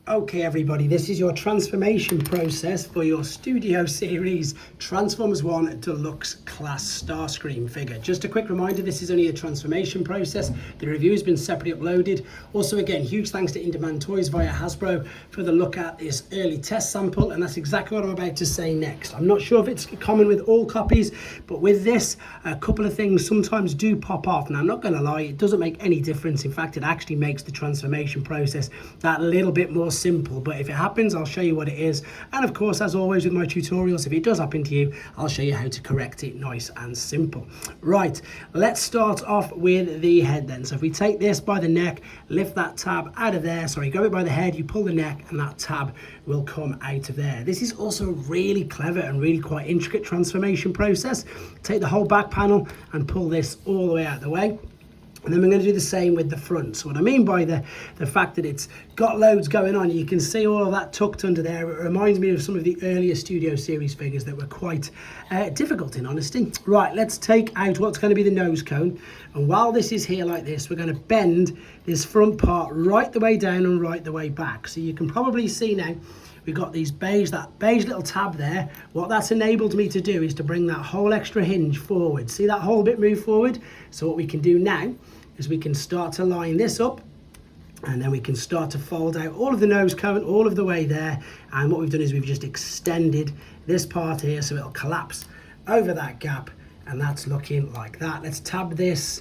Okay everybody, this is your transformation process for your Studio Series Transformers 1 Deluxe Class Starscream figure. Just a quick reminder, this is only a transformation process. The review has been separately uploaded. Also again, huge thanks to Indemand Toys via Hasbro for the look at this early test sample, and that's exactly what I'm about to say next. I'm not sure if it's common with all copies, but with this, a couple of things sometimes do pop off. Now I'm not going to lie, it doesn't make any difference. In fact, it actually makes the transformation process that little bit more simple, but if it happens, I'll show you what it is. And of course, as always with my tutorials, if it does happen to you, I'll show you how to correct it nice and simple. Right, let's start off with the head then. So if we take this by the neck, lift that tab out of there, sorry, grab it by the head, you pull the neck and that tab will come out of there. This is also a really clever and really quite intricate transformation process. Take the whole back panel and pull this all the way out of the way. And then we're going to do the same with the front. So what I mean by the fact that it's got loads going on, you can see all of that tucked under there. It reminds me of some of the earlier Studio Series figures that were quite difficult in honesty. Right, let's take out what's going to be the nose cone. And while this is here like this, we're going to bend this front part right the way down and right the way back. So you can probably see now, we've got that beige little tab there. What that's enabled me to do is to bring that whole extra hinge forward. See that whole bit move forward? So what we can do now is we can start to line this up, and then we can start to fold out all of the nose cone all of the way there. And what we've done is we've just extended this part here so it'll collapse over that gap, and that's looking like that. Let's tab this.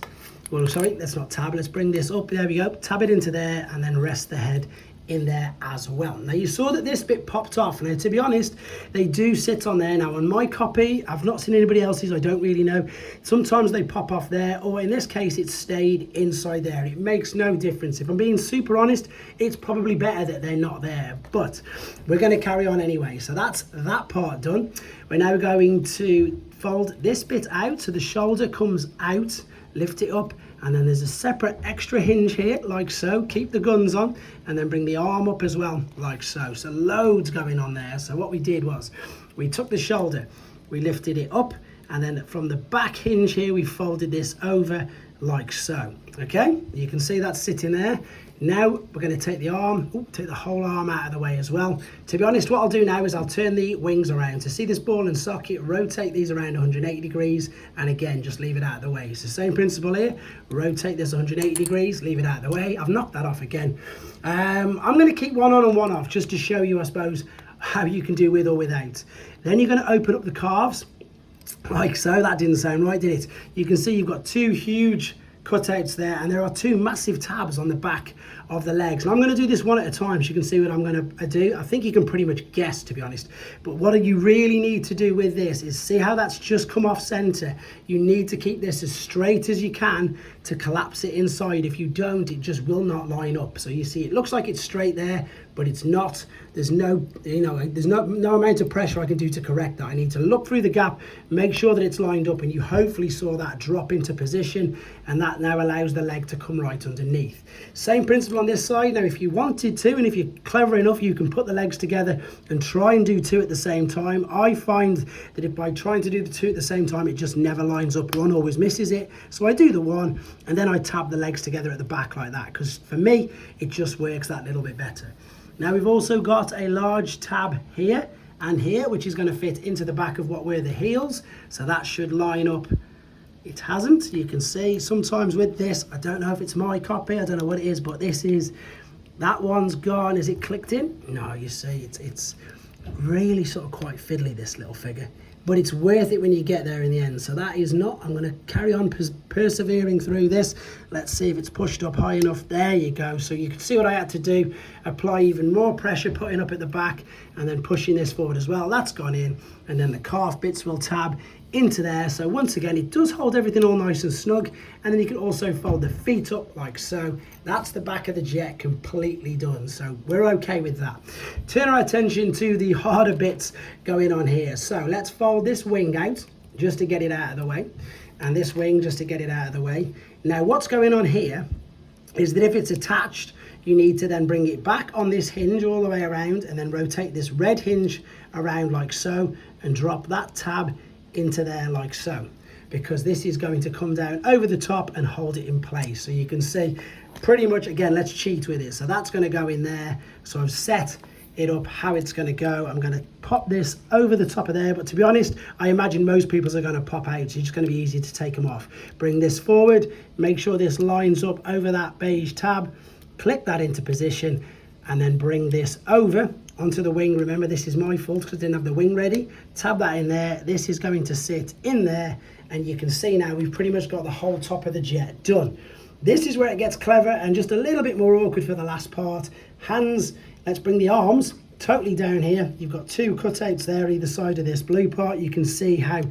Well, sorry, let's not tab. Let's bring this up. There we go. Tab it into there and then rest the head in there as well. Now you saw that this bit popped off. Now to be honest, they do sit on there. Now on my copy, I've not seen anybody else's, I don't really know. Sometimes they pop off there, or in this case it stayed inside there. It makes no difference. If I'm being super honest, it's probably better that they're not there, but we're going to carry on anyway. So that's that part done. We're now going to fold this bit out so the shoulder comes out, lift it up, and then there's a separate extra hinge here like so. Keep the guns on, and then bring the arm up as well like so. So loads going on there. So what we did was we took the shoulder, we lifted it up, and then from the back hinge here we folded this over like so. Okay, you can see that sitting there. Now we're going to take the arm, take the whole arm out of the way as well. To be honest, what I'll do now is I'll turn the wings around. To see this ball and socket, rotate these around 180 degrees, and again, just leave it out of the way. It's the same principle here. Rotate this 180 degrees, leave it out of the way. I've knocked that off again. I'm going to keep one on and one off just to show you, I suppose, how you can do with or without. Then you're going to open up the calves like so. That didn't sound right, did it? You can see you've got two huge cutouts there, and there are two massive tabs on the back of the legs. And I'm going to do this one at a time so you can see what I'm going to do. I think you can pretty much guess, to be honest, but what you really need to do with this is see how that's just come off center. You need to keep this as straight as you can to collapse it inside. If you don't, it just will not line up. So you see it looks like it's straight there, but it's not. There's no amount of pressure I can do to correct that. I need to look through the gap, make sure that it's lined up, and you hopefully saw that drop into position, and that now allows the leg to come right underneath. Same principle on this side. Now if you wanted to, and if you're clever enough, you can put the legs together and try and do two at the same time. I find that if by trying to do the two at the same time, it just never lines up. One always misses it. So I do the one, and then I tab the legs together at the back like that, because for me it just works that little bit better. Now we've also got a large tab here and here, which is going to fit into the back of what were the heels, so that should line up. It hasn't. You can see sometimes with this, I don't know if it's my copy, I don't know what it is, but this is, that one's gone. Is it clicked in? No, you see it's really sort of quite fiddly, this little figure, but it's worth it when you get there in the end. So that is not. I'm going to carry on persevering through this. Let's see if it's pushed up high enough. There you go. So you can see what I had to do, apply even more pressure, putting up at the back and then pushing this forward as well. That's gone in, and then the calf bits will tab into there. So once again, it does hold everything all nice and snug, and then you can also fold the feet up like so. That's the back of the jet completely done, so we're okay with that. Turn our attention to the harder bits going on here. So let's fold this wing out just to get it out of the way, and this wing just to get it out of the way. Now what's going on here is that if it's attached, you need to then bring it back on this hinge all the way around, and then rotate this red hinge around like so, and drop that tab into there like so. because this is going to come down over the top and hold it in place. So you can see pretty much, again, let's cheat with it. So that's going to go in there. So I've set it up how it's going to go. I'm going to pop this over the top of there, but to be honest, I imagine most people's are going to pop out, so it's just going to be easy to take them off. Bring this forward, make sure this lines up over that beige tab, click that into position, and then bring this over onto the wing. Remember, this is my fault because I didn't have the wing ready. Tab that in there. This is going to sit in there, and you can see now we've pretty much got the whole top of the jet done. This is where it gets clever and just a little bit more awkward for the last part. Hands, let's bring the arms totally down here. You've got two cutouts there either side of this blue part. You can see how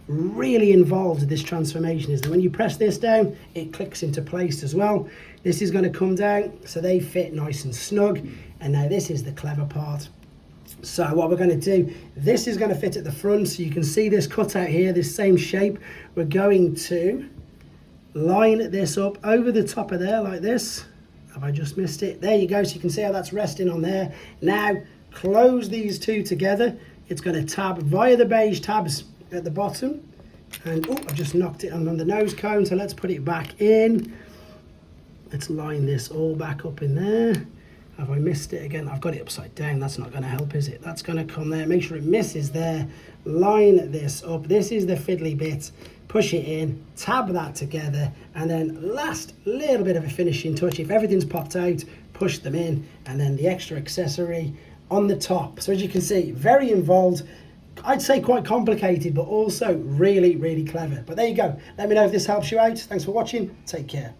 really involved this transformation is. And when you press this down, it clicks into place as well. This is going to come down so they fit nice and snug. And now this is the clever part. So what we're going to do, this is going to fit at the front. So you can see this cutout here, this same shape. We're going to line this up over the top of there like this. Have I just missed it? There you go. So you can see how that's resting on there. Now close these two together. It's going to tab via the beige tabs at the bottom. And oh, I've just knocked it on the nose cone. So let's put it back in. Let's line this all back up in there. Have I missed it again? I've got it upside down. That's not going to help, is it? That's going to come there. Make sure it misses there. Line this up. This is the fiddly bit. Push it in, tab that together, and then last little bit of a finishing touch. If everything's popped out, push them in, and then the extra accessory on the top. So as you can see, very involved. I'd say quite complicated, but also really, really clever. But there you go. Let me know if this helps you out. Thanks for watching. Take care.